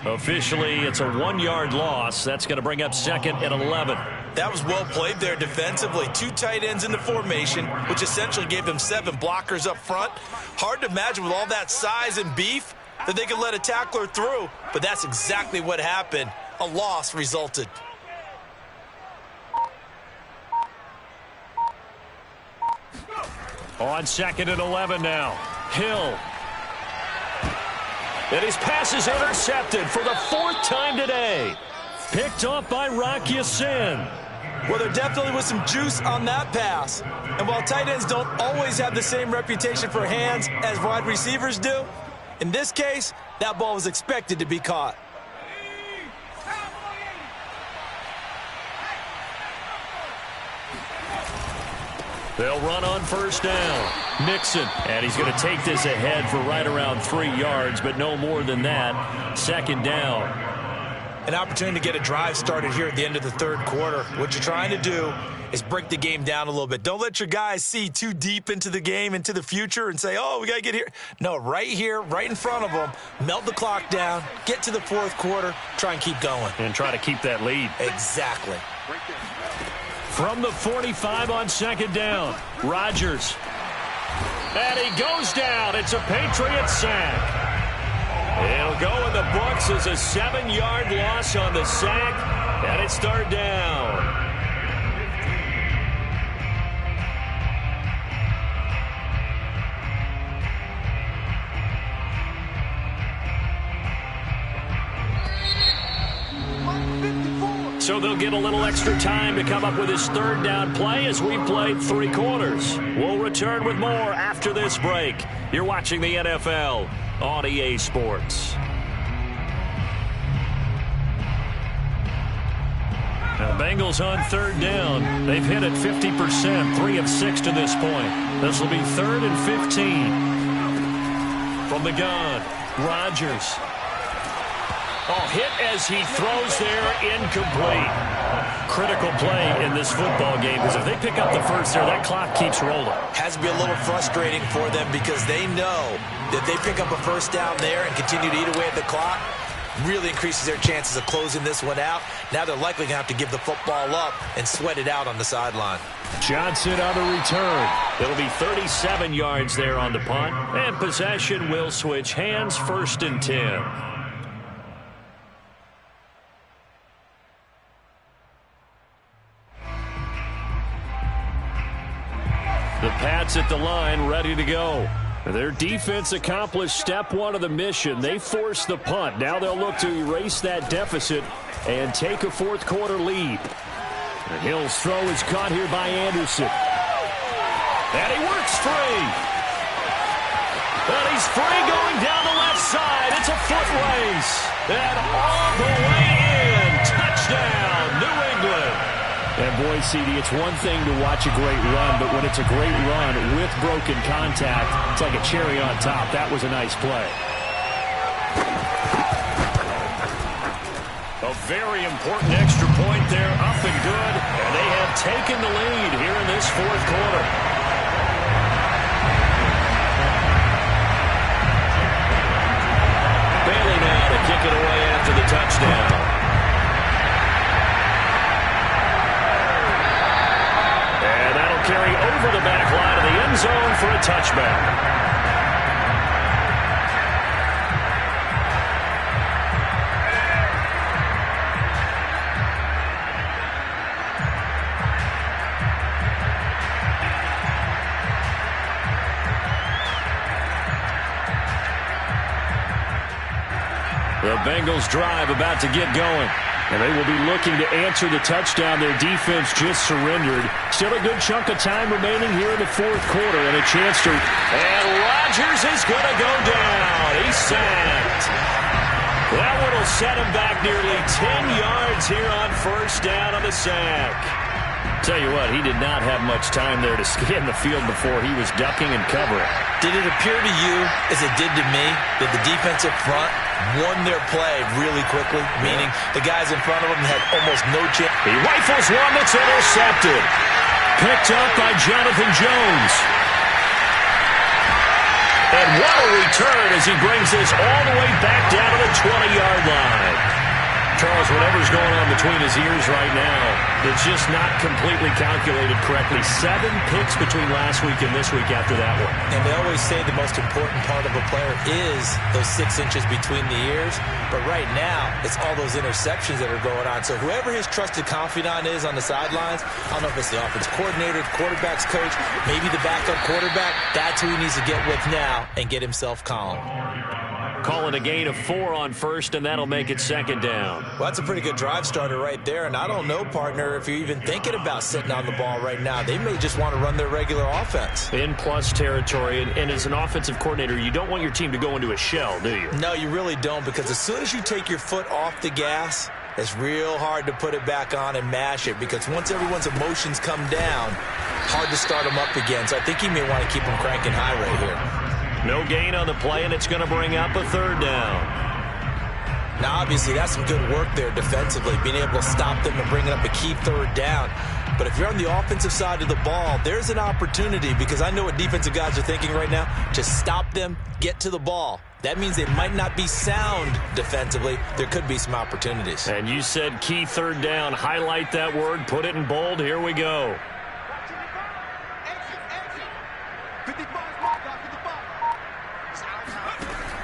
Officially, it's a 1-yard loss. That's going to bring up 2nd and 11. That was well played there defensively. 2 tight ends in the formation, which essentially gave them 7 blockers up front. Hard to imagine with all that size and beef that they could let a tackler through, but that's exactly what happened. A loss resulted. On 2nd and 11 now. Hill. And his pass is intercepted for the 4th time today. Picked off by Rock Ya-Sin. Well, there definitely was some juice on that pass. And while tight ends don't always have the same reputation for hands as wide receivers do, in this case, that ball was expected to be caught. They'll run on 1st down. Mixon. And he's going to take this ahead for right around 3 yards, but no more than that. 2nd down. An opportunity to get a drive started here at the end of the third quarter. What you're trying to do is break the game down a little bit. Don't let your guys see too deep into the game, into the future, and say, oh, we got to get here. No, right here, right in front of them, melt the clock down, get to the fourth quarter, try and keep going. And try to keep that lead. Exactly. From the 45 on second down, Rodgers. And he goes down. It's a Patriot sack. It'll go in the books as a 7-yard loss on the sack, and it's third down. So they'll get a little extra time to come up with his third down play as we played 3 quarters. We'll return with more after this break. You're watching the NFL on EA Sports. Now, Bengals on third down. They've hit it 50%, 3 of 6 to this point. This will be 3rd and 15. From the gun, Rodgers. Oh, hit as he throws there, incomplete. Critical play in this football game because if they pick up the first there, that clock keeps rolling. Has to be a little frustrating for them because they know that they pick up a first down there and continue to eat away at the clock, really increases their chances of closing this one out. Now they're likely going to have to give the football up and sweat it out on the sideline. Johnson on the return. It'll be 37 yards there on the punt, and possession will switch hands, 1st and 10. The Pats at the line, ready to go. Their defense accomplished step 1 of the mission. They forced the punt. Now they'll look to erase that deficit and take a fourth quarter lead. And Hill's throw is caught here by Anderson. And he works free. And he's free going down the left side. It's a foot race. And all the way in. Touchdown, New England. And boy, CD, it's one thing to watch a great run, but when it's a great run with broken contact, it's like a cherry on top. That was a nice play. A very important extra point there, up and good, and they have taken the lead here in this fourth quarter. Bailey now to kick it away after the touchdown. Carry over the back line of the end zone for a touchback. The Bengals drive about to get going. And they will be looking to answer the touchdown. Their defense just surrendered. Still a good chunk of time remaining here in the fourth quarter and a chance to... And Rodgers is going to go down. He's sacked. That one will set him back nearly 10 yards here on first down on the sack. Tell you what, he did not have much time there to scan the field before he was ducking and covering. Did it appear to you, as it did to me, that the defensive front won their play really quickly, meaning the guys in front of them had almost no chance? He rifles one that's intercepted. Picked up by Jonathan Jones. And what a return as he brings this all the way back down to the 20-yard line. Charles, whatever's going on between his ears right now, it's just not completely calculated correctly. 7 picks between last week and this week after that one. And they always say the most important part of a player is those 6 inches between the ears. But right now, it's all those interceptions that are going on. So whoever his trusted confidant is on the sidelines, I don't know if it's the offense coordinator, the quarterback's coach, maybe the backup quarterback, that's who he needs to get with now and get himself calm. Calling a gain of 4 on first, and that'll make it second down. Well, that's a pretty good drive starter right there. And I don't know, partner, if you're even thinking about sitting on the ball right now. They may just want to run their regular offense. In plus territory, and as an offensive coordinator, you don't want your team to go into a shell, do you? No, you really don't, because as soon as you take your foot off the gas, it's real hard to put it back on and mash it, because once everyone's emotions come down, hard to start them up again. So I think he may want to keep them cranking high right here. No gain on the play, and it's going to bring up a third down. Now, obviously, that's some good work there defensively, being able to stop them and bringing up a key third down. But if you're on the offensive side of the ball, there's an opportunity, because I know what defensive guys are thinking right now, to stop them, get to the ball. That means they might not be sound defensively. There could be some opportunities. And you said key third down. Highlight that word. Put it in bold. Here we go.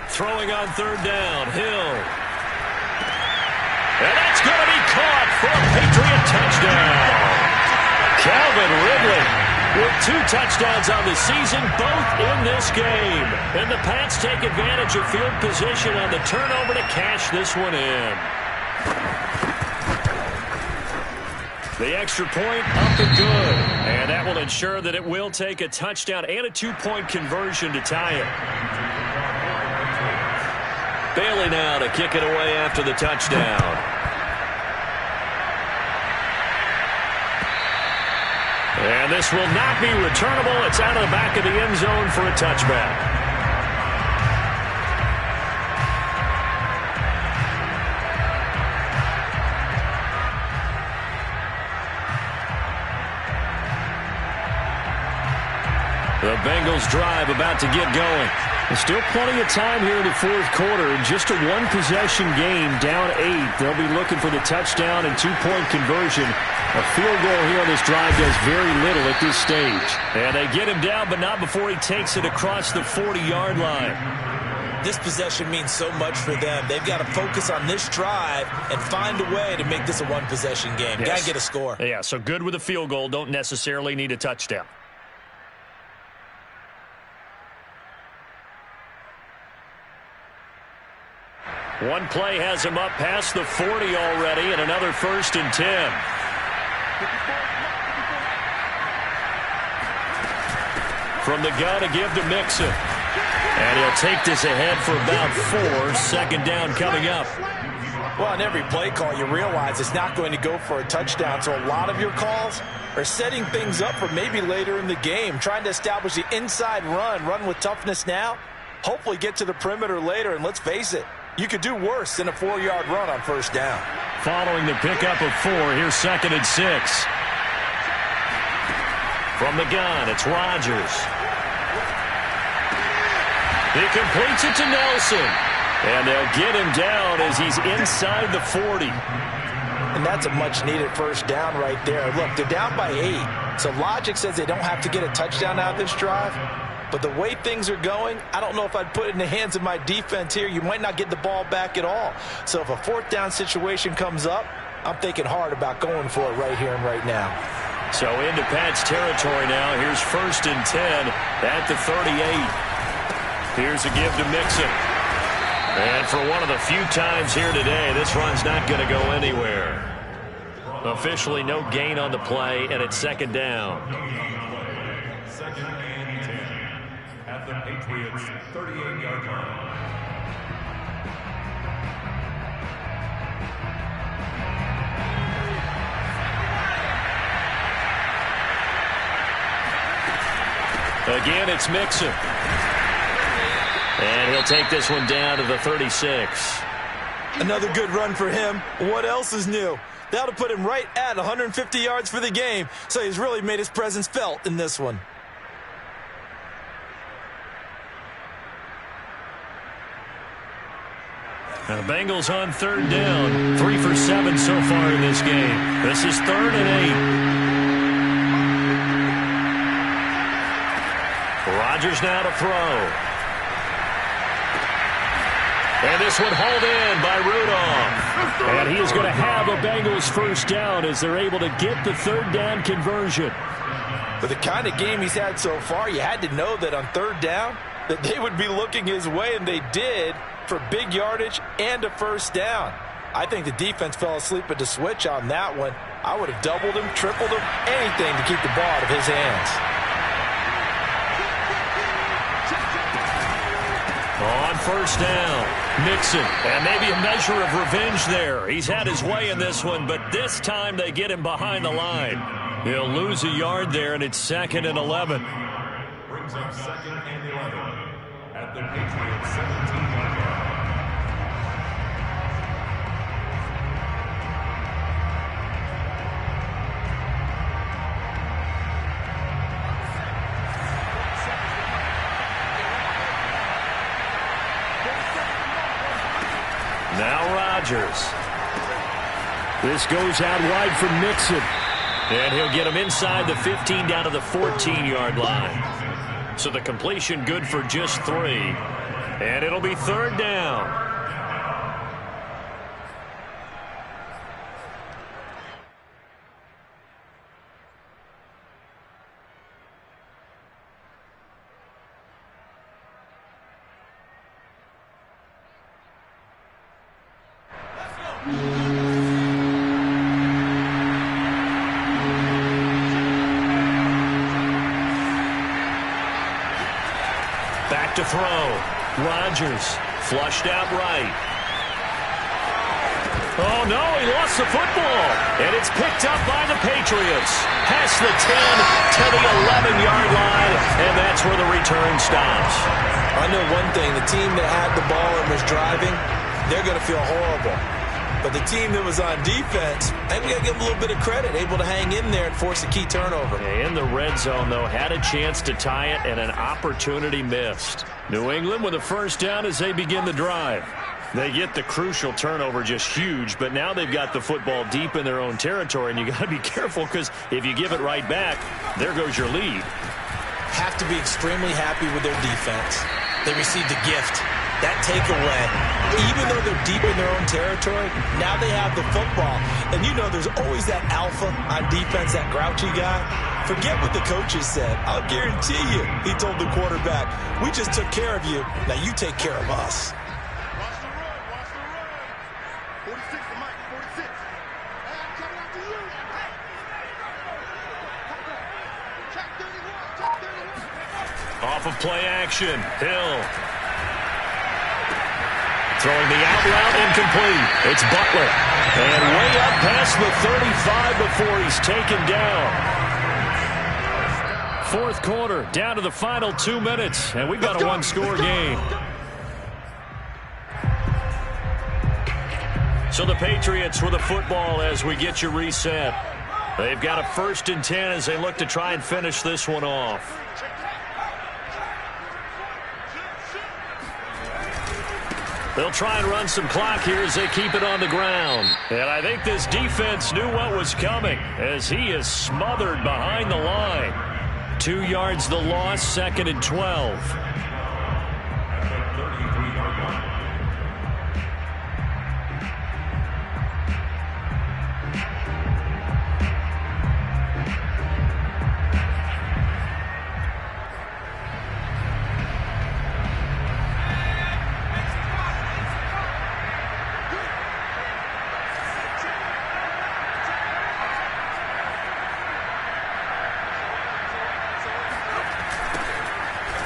Throwing on third down. Hill. And that's going to be caught for a Patriot touchdown. Calvin Ridley with 2 touchdowns on the season, both in this game. And the Pats take advantage of field position on the turnover to cash this one in. The extra point up and good. And that will ensure that it will take a touchdown and a 2-point conversion to tie it. Bailey now to kick it away after the touchdown. And this will not be returnable. It's out of the back of the end zone for a touchback. The Bengals drive about to get going. There's still plenty of time here in the fourth quarter. Just a one-possession game, down 8. They'll be looking for the touchdown and 2-point conversion. A field goal here on this drive does very little at this stage. And they get him down, but not before he takes it across the 40-yard line. This possession means so much for them. They've got to focus on this drive and find a way to make this a one-possession game. Yes. Got to get a score. Yeah, so good with a field goal. Don't necessarily need a touchdown. One play has him up past the 40 already, and another 1st and 10. From the gun to give to Mixon. And he'll take this ahead for about 4. Second down coming up. Well, on every play call, you realize it's not going to go for a touchdown. So a lot of your calls are setting things up for maybe later in the game, trying to establish the inside run with toughness now, hopefully get to the perimeter later. And let's face it, you could do worse than a 4-yard run on first down. Following the pickup of 4, here's 2nd and 6. From the gun, it's Rodgers. He completes it to Nelson. And they'll get him down as he's inside the 40. And that's a much-needed first down right there. Look, they're down by 8. So logic says they don't have to get a touchdown out of this drive. But the way things are going, I don't know if I'd put it in the hands of my defense here. You might not get the ball back at all. So if a 4th down situation comes up, I'm thinking hard about going for it right here and right now. So into Pat's territory now. Here's 1st and 10 at the 38. Here's a give to Mixon. And for one of the few times here today, this run's not going to go anywhere. Officially no gain on the play, and it's 2nd down. 2nd and 10 at the Patriots' 38-yard line. Again, it's Mixon. And he'll take this one down to the 36. Another good run for him. What else is new? That'll put him right at 150 yards for the game. So he's really made his presence felt in this one. Now the Bengals on 3rd down. 3 for 7 so far in this game. This is 3rd and 8. Rodgers now to throw. And this one hauled in by Rudolph. And he is going to have a Bengals first down as they're able to get the 3rd down conversion. With the kind of game he's had so far, you had to know that on 3rd down that they would be looking his way, and they did, for big yardage and a first down. I think the defense fell asleep at the switch on that one. I would have doubled him, tripled him, anything to keep the ball out of his hands. On first down, Mixon. And maybe a measure of revenge there. He's had his way in this one, but this time they get him behind the line. He'll lose a yard there, and it's 2nd and 11. Brings up 2nd and 11 at the Patriots' 17-yard Rodgers. This goes out wide for Mixon. And he'll get him inside the 15 down to the 14-yard line. So the completion good for just 3. And it'll be 3rd down. Back to throw. Rodgers flushed out right. Oh, no, he lost the football. And it's picked up by the Patriots. Past the 10 to the 11-yard line, and that's where the return stops. I know one thing. The team that had the ball and was driving, they're going to feel horrible. But the team that was on defense, I think we got to give them a little bit of credit, able to hang in there and force a key turnover. In the red zone, though, had a chance to tie it and an opportunity missed. New England with a first down as they begin the drive. They get the crucial turnover, just huge, but now they've got the football deep in their own territory, and you got to be careful because if you give it right back, there goes your lead. Have to be extremely happy with their defense. They received a gift. That takeaway, even though they're deep in their own territory, now they have the football. And you know there's always that alpha on defense, that grouchy guy. Forget what the coaches said. I'll guarantee you, he told the quarterback, we just took care of you. Now you take care of us. Watch the run, watch the run. 46 to Mike, 46. Hey, I'm coming after you. Check 31, check 31. Off of play action, Hill. Throwing the out route incomplete. It's Butler. And way up past the 35 before he's taken down. 4th quarter, down to the final 2 minutes. And we've got a one-score game. So the Patriots with the football as we get you reset. They've got a 1st and 10 as they look to try and finish this one off. They'll try and run some clock here as they keep it on the ground. And I think this defense knew what was coming as he is smothered behind the line. 2 yards the loss, 2nd and 12.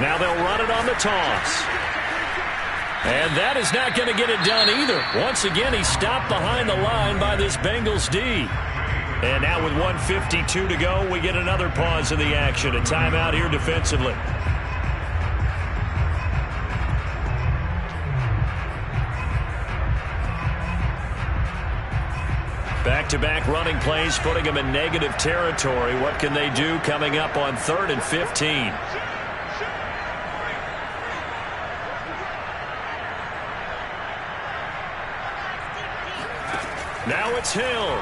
Now they'll run it on the toss. And that is not going to get it done either. Once again, he's stopped behind the line by this Bengals D. And now with 1:52 to go, we get another pause in the action. A timeout here defensively. Back-to-back running plays, putting them in negative territory. What can they do coming up on 3rd and 15? Now it's Hill.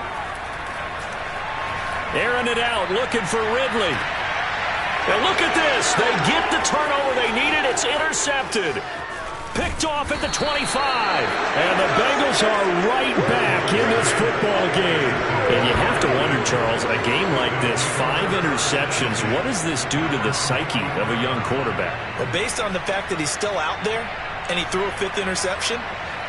Airing it out, looking for Ridley. And look at this. They get the turnover they needed. It's intercepted. Picked off at the 25. And the Bengals are right back in this football game. And you have to wonder, Charles, a game like this, 5 interceptions, what does this do to the psyche of a young quarterback? Well, based on the fact that he's still out there and he threw a 5th interception,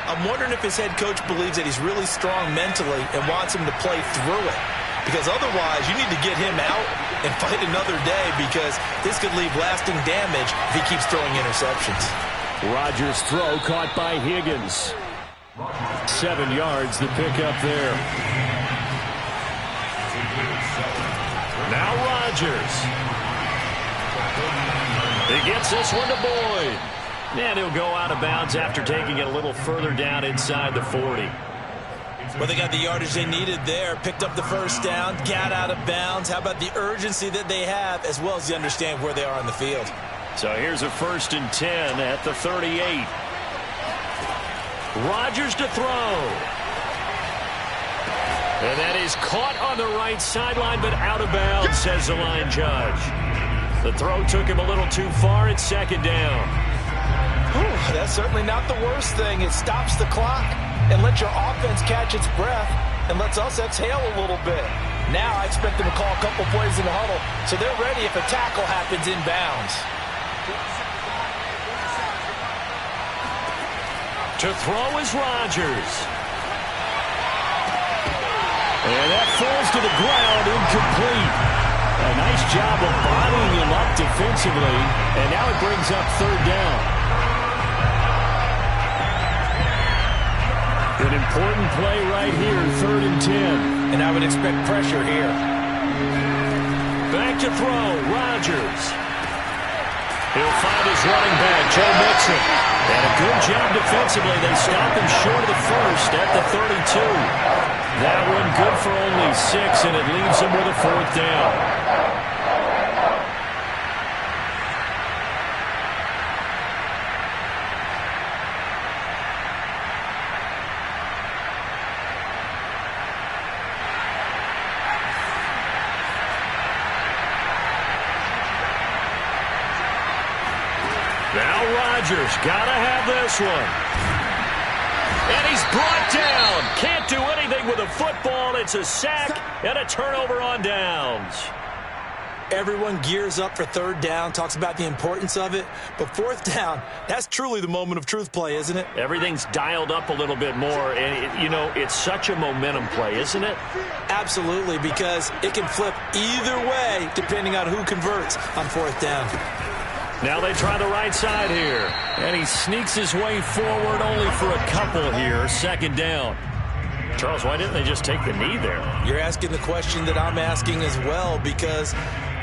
I'm wondering if his head coach believes that he's really strong mentally and wants him to play through it. Because otherwise, you need to get him out and fight another day because this could leave lasting damage if he keeps throwing interceptions. Rodgers' throw caught by Higgins. 7 yards, the pickup there. Now Rodgers. He gets this one to Boyd. And he'll go out of bounds after taking it a little further down inside the 40. Well, they got the yardage they needed there. Picked up the first down, got out of bounds. How about the urgency that they have as well as you understand where they are on the field? So here's a 1st and 10 at the 38. Rodgers to throw. And that is caught on the right sideline, but out of bounds, says the line judge. The throw took him a little too far. It's second down. Whew, that's certainly not the worst thing. It stops the clock and lets your offense catch its breath and lets us exhale a little bit. Now I expect them to call a couple plays in the huddle, so they're ready if a tackle happens inbounds. To throw is Rodgers. And that falls to the ground, incomplete. A nice job of bodying him up defensively, and now it brings up third down. An important play right here, 3rd and 10. And I would expect pressure here. Back to throw, Rodgers. He'll find his running back, Joe Mixon. And a good job defensively. They stop him short of the first at the 32. That one good for only 6, and it leaves him with a 4th down. Now Rodgers, gotta have this one. And he's brought down. Can't do anything with a football. It's a sack and a turnover on downs. Everyone gears up for 3rd down, talks about the importance of it. But 4th down, that's truly the moment of truth play, isn't it? Everything's dialed up a little bit more. And, it's such a momentum play, isn't it? Absolutely, because it can flip either way depending on who converts on 4th down. Now they try the right side here. And he sneaks his way forward only for a couple here. 2nd down. Charles, why didn't they just take the knee there? You're asking the question that I'm asking as well, because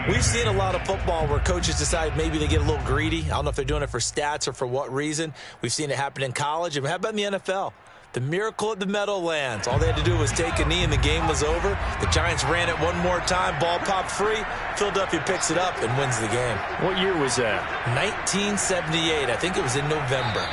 we've seen a lot of football where coaches decide maybe they get a little greedy. I don't know if they're doing it for stats or for what reason. We've seen it happen in college. And how about in the NFL? The miracle at the Meadowlands. All they had to do was take a knee and the game was over. The Giants ran it one more time. Ball popped free. Philadelphia picks it up and wins the game. What year was that? 1978. I think it was in November.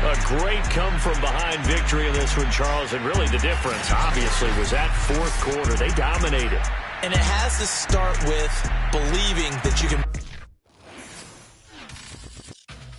A great come-from-behind victory in this one, Charles. And really the difference, obviously, was that 4th quarter. They dominated. And it has to start with believing that you can